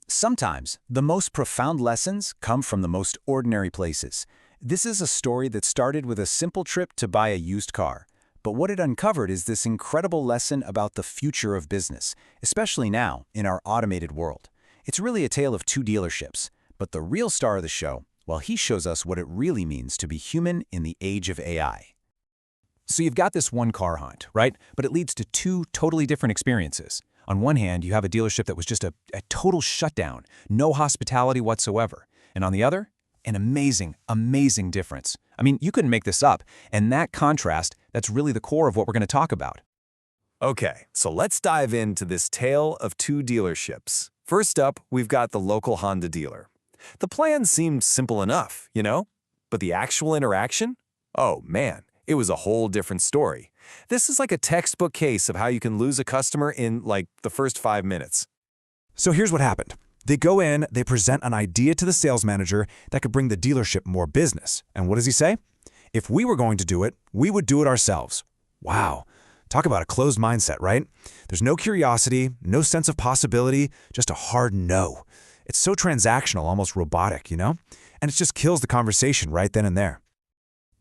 Sometimes the most profound lessons come from the most ordinary places. This is a story that started with a simple trip to buy a used car. But what it uncovered is this incredible lesson about the future of business, especially now in our automated world. It's really a tale of two dealerships. But the real star of the show, well, he shows us what it really means to be human in the age of AI. So you've got this one car hunt, right? But it leads to two totally different experiences. On one hand, you have a dealership that was just a total shutdown, no hospitality whatsoever. And on the other, an amazing, amazing difference. I mean, you couldn't make this up. And that contrast, that's really the core of what we're going to talk about. Okay, so let's dive into this tale of two dealerships. First up, we've got the local Honda dealer. The plan seemed simple enough, But the actual interaction? Oh man, it was a whole different story. This is like a textbook case of how you can lose a customer in, the first 5 minutes. So here's what happened. They go in, they present an idea to the sales manager that could bring the dealership more business. And what does he say? If we were going to do it, we would do it ourselves. Wow. Talk about a closed mindset, right? There's no curiosity, no sense of possibility, just a hard no. It's so transactional, almost robotic, And it just kills the conversation right then and there.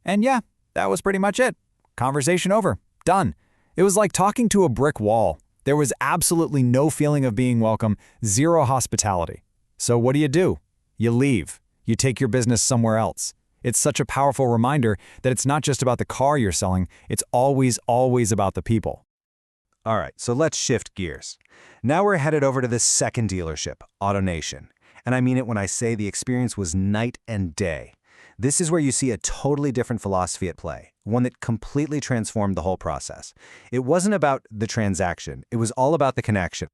And yeah, that was pretty much it. Conversation over. Done. It was like talking to a brick wall. There was absolutely no feeling of being welcome, zero hospitality. So what do? You leave. You take your business somewhere else. It's such a powerful reminder that it's not just about the car you're selling, it's always, always about the people. All right, so let's shift gears. Now we're headed over to this second dealership, AutoNation. And I mean it when I say the experience was night and day. This is where you see a totally different philosophy at play, one that completely transformed the whole process. It wasn't about the transaction, it was all about the connection.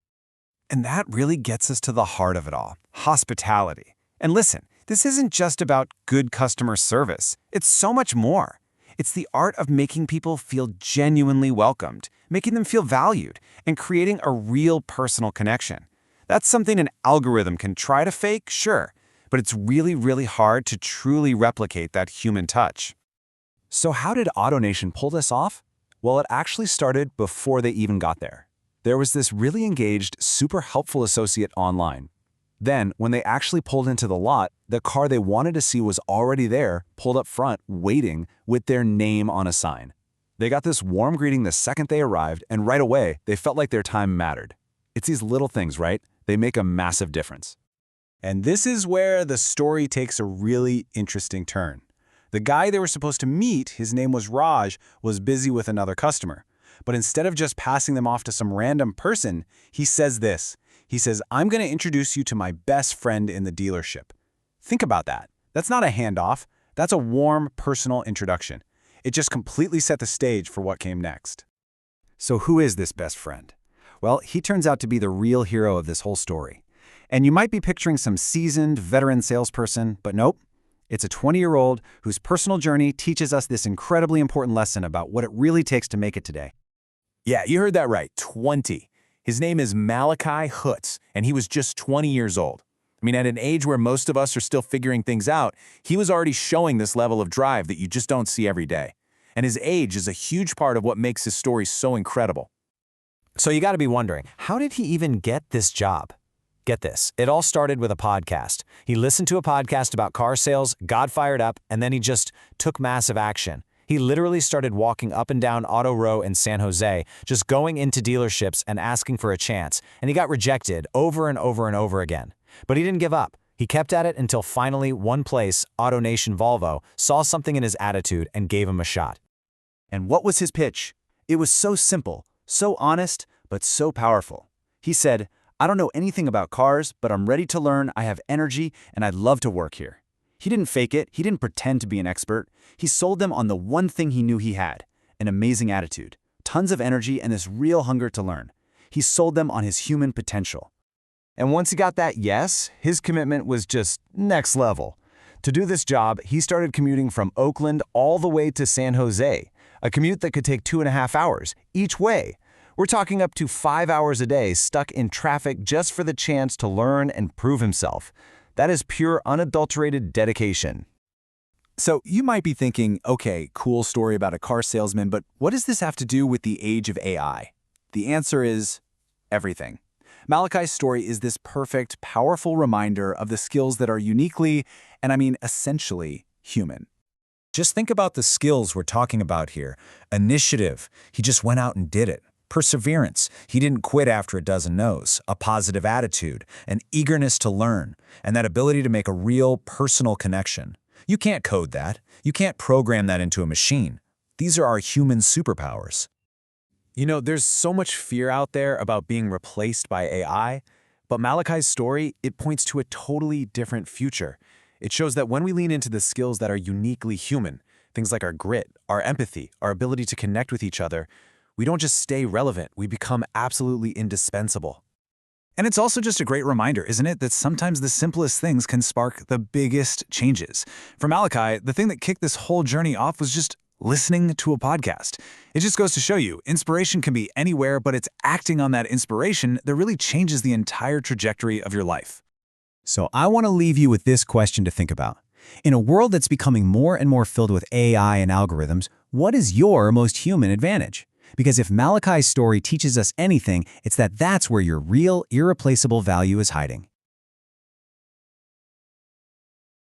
And that really gets us to the heart of it all, hospitality. And listen, this isn't just about good customer service, it's so much more. It's the art of making people feel genuinely welcomed, making them feel valued, and creating a real personal connection. That's something an algorithm can try to fake, sure, but it's really, really hard to truly replicate that human touch. So how did AutoNation pull this off? Well, it actually started before they even got there. There was this really engaged, super helpful associate online. Then, when they actually pulled into the lot, the car they wanted to see was already there, pulled up front, waiting, with their name on a sign. They got this warm greeting the second they arrived, and right away, they felt like their time mattered. It's these little things, right? They make a massive difference. And this is where the story takes a really interesting turn. The guy they were supposed to meet, his name was Raj, was busy with another customer. But instead of just passing them off to some random person, he says this. He says, "I'm going to introduce you to my best friend in the dealership." Think about that. That's not a handoff. That's a warm, personal introduction. It just completely set the stage for what came next. So who is this best friend? Well, he turns out to be the real hero of this whole story. And you might be picturing some seasoned, veteran salesperson, but nope. It's a 20-year-old whose personal journey teaches us this incredibly important lesson about what it really takes to make it today. Yeah, you heard that right, 20. His name is Malachi Hutz, and he was just 20 years old. I mean, at an age where most of us are still figuring things out, he was already showing this level of drive that you just don't see every day. And his age is a huge part of what makes his story so incredible. So you got to be wondering, how did he even get this job? Get this, it all started with a podcast. He listened to a podcast about car sales, got fired up, and then he just took massive action. He literally started walking up and down Auto Row in San Jose, just going into dealerships and asking for a chance, and he got rejected over and over and over again. But he didn't give up. He kept at it until finally one place, AutoNation Volvo, saw something in his attitude and gave him a shot. And what was his pitch? It was so simple, so honest, but so powerful. He said, "I don't know anything about cars, but I'm ready to learn, I have energy, and I'd love to work here." He didn't fake it, he didn't pretend to be an expert. He sold them on the one thing he knew he had, an amazing attitude, tons of energy, and this real hunger to learn. He sold them on his human potential. And once he got that yes, his commitment was just next level. To do this job, he started commuting from Oakland all the way to San Jose, a commute that could take 2.5 hours each way. We're talking up to 5 hours a day stuck in traffic just for the chance to learn and prove himself. That is pure, unadulterated dedication. So you might be thinking, okay, cool story about a car salesman, but what does this have to do with the age of AI? The answer is everything. Malachi's story is this perfect, powerful reminder of the skills that are uniquely, and I mean essentially, human. Just think about the skills we're talking about here. Initiative. He just went out and did it. Perseverance. He didn't quit after a dozen no's. A positive attitude. An eagerness to learn. And that ability to make a real, personal connection. You can't code that. You can't program that into a machine. These are our human superpowers. You know, there's so much fear out there about being replaced by AI, but Malachi's story, it points to a totally different future. It shows that when we lean into the skills that are uniquely human, things like our grit, our empathy, our ability to connect with each other, we don't just stay relevant, we become absolutely indispensable. And it's also just a great reminder, isn't it, that sometimes the simplest things can spark the biggest changes. For Malachi, the thing that kicked this whole journey off was just listening to a podcast. It just goes to show you, inspiration can be anywhere, but it's acting on that inspiration that really changes the entire trajectory of your life. So I want to leave you with this question to think about. In a world that's becoming more and more filled with AI and algorithms, what is your most human advantage? Because if Malachi's story teaches us anything, it's that that's where your real, irreplaceable value is hiding.